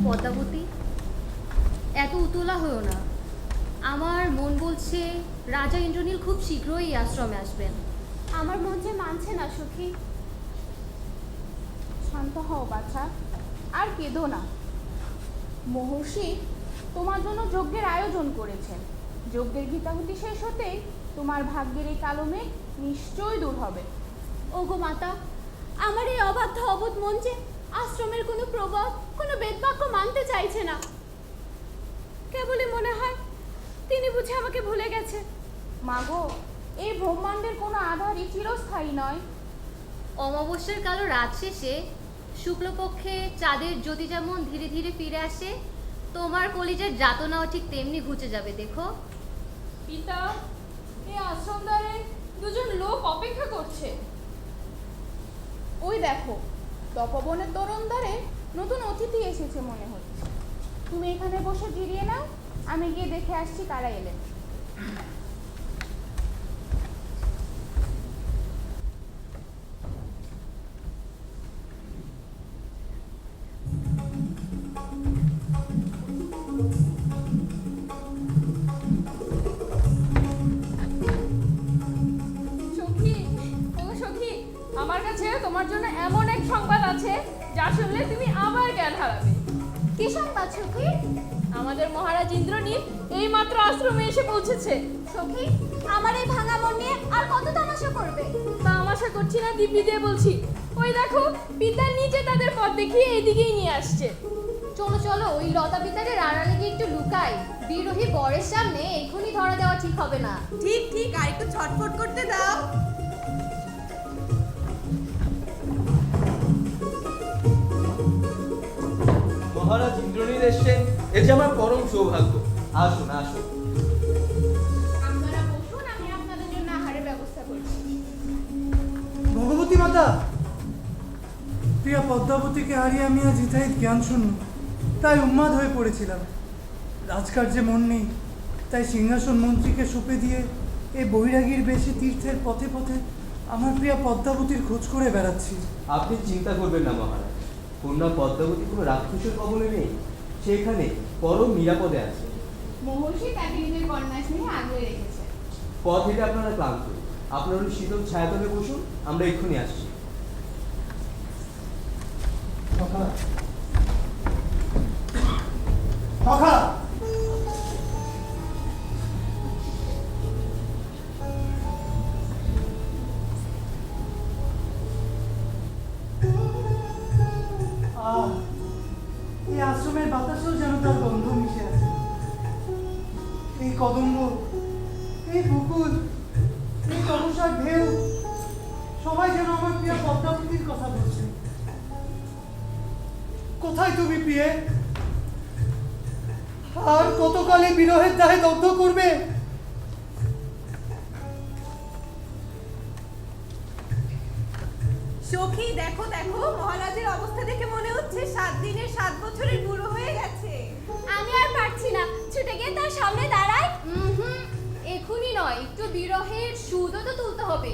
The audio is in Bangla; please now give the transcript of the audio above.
পদ্মাবতী, এত উতলা হয়েও না। আমার মন বলছে রাজা ইন্দ্রনীল খুব শীঘ্রই এই আশ্রমে আসবেন। আমার মন যে মানছে না সখী। শান্ত হও বাছা, আর কেঁদো না। মহর্ষি তোমার জন্য যজ্ঞের আয়োজন করেছেন। যজ্ঞের গীতাহুতি শেষ হতেই তোমার ভাগ্যের এই কালো মেঘ নিশ্চয়ই দূর হবে। ওগো মাতা, আমার এই অবাধ্য অবোধ মন যে আশ্রমের কোনো প্রভাব, কোনো বেদবাক্য মানতে চাইছে না। কেবলই মনে হয় তিনি বুঝি আমাকে ভুলে গেছে। মাগো, এই ব্রহ্মাণ্ডের কোনো আধারই চিরস্থায়ী নয়। অমাবস্যার কালো রাত শেষে শুক্লপক্ষে চাঁদের জ্যোতি যেমন ধীরে ধীরে ফিরে আসে, তোমার কলিজার যাতনাও ঠিক তেমনি ঘুচে যাবে। দেখো পিতা, এই আশ্রম দ্বারে দুজন লোক অপেক্ষা করছে। ওই দেখো, তপবনের তরুণ দ্বারে নতুন অতিথি এসেছে মনে হচ্ছে। তুমি এখানে বসে জিরিয়ে নাও, আমি গিয়ে দেখে আসছি কারা এলেন। আমার কাছে তোমার জন্য এমন এক সংবাদ আছে যা শুনলে তুমি আবার জ্ঞান হারাবে। কি সংবাদ সখী? আমাদের মহারাজ ইন্দ্রনীল এই মাত্র আশ্রমে এসে পৌঁছেছে। সখী, আমার এই ভাঙা মন নিয়ে আর কত তামাশা করবে? তামাশা করছি না, দিব্যি দিয়ে বলছি। ওই দেখো, পিতার নিচে তাদের পথ দেখিয়ে এদিকেই নিয়ে আসছে। চলো চলো, ওই লতা পিতাদের আড়ালে গিয়ে একটু লুকাই। বিরোহী বরের সামনে এখনই ধরা দেওয়া ঠিক হবে না। ঠিক ঠিক, আর একটু ছটফট করতে দাও। মহারাজ ইন্দ্রনীল এসছেন, এ যে আমার পরম সৌভাগ্য। আসুন আসুন। আপনারা বসুন, আমি আপনাদের জন্য আহারের ব্যবস্থা করছি। ভগবতী মাতা, প্রিয়া পদ্মাবতীকে হারিয়ে আমি আজ হিতাহিত জ্ঞান শূন্য, তাই উন্মাদ হয়ে পড়েছিলাম। রাজকার্যে মন নেই, তাই সিংহাসন মন্ত্রীকে সঁপে দিয়ে এই বৈরাগীর বেশে তীর্থের পথে পথে আমার প্রিয়া পদ্মাবতীর খোঁজ করে বেড়াচ্ছি। আপনি চিন্তা করবেন না মহারাজ, কন্যা পদ্মাবতী কোনো রাক্ষসের কবলে নেই, সেখানে পরম নিরাপদে আছে। মহর্ষি তাকে নিজের কন্যা স্নেহে আগলে রেখেছে। পথ হেঁটে আপনারা ক্লান্ত, আপনারা ওই শীতল ছায়াতলে বসুন, আমরা এক্ষুনি আসছি। সখা, সখা, এই আশ্রমের বাতাসেও যেন তার গন্ধ মিশে আছে। এই কদম্ব, এই বকুল, এই তমসার ঢেউ, সবাই যেন আমার প্রিয় পদ্মাবতীর কথা বলছে। কোথায় তুমি প্রিয়ে? আর কতকালে বিরহের দাহে দগ্ধ করবে? সখী দেখো দেখো, মহারাজের অবস্থা দেখে মনে হচ্ছে 7 দিনের 7 বছরের বুড়ো হয়ে গেছে। আমি আর পারছি না, ছুটে গিয়ে তার সামনে দাঁড়াই। এখনই নয়, একটু বিরহের সুদও তো তুলতে হবে।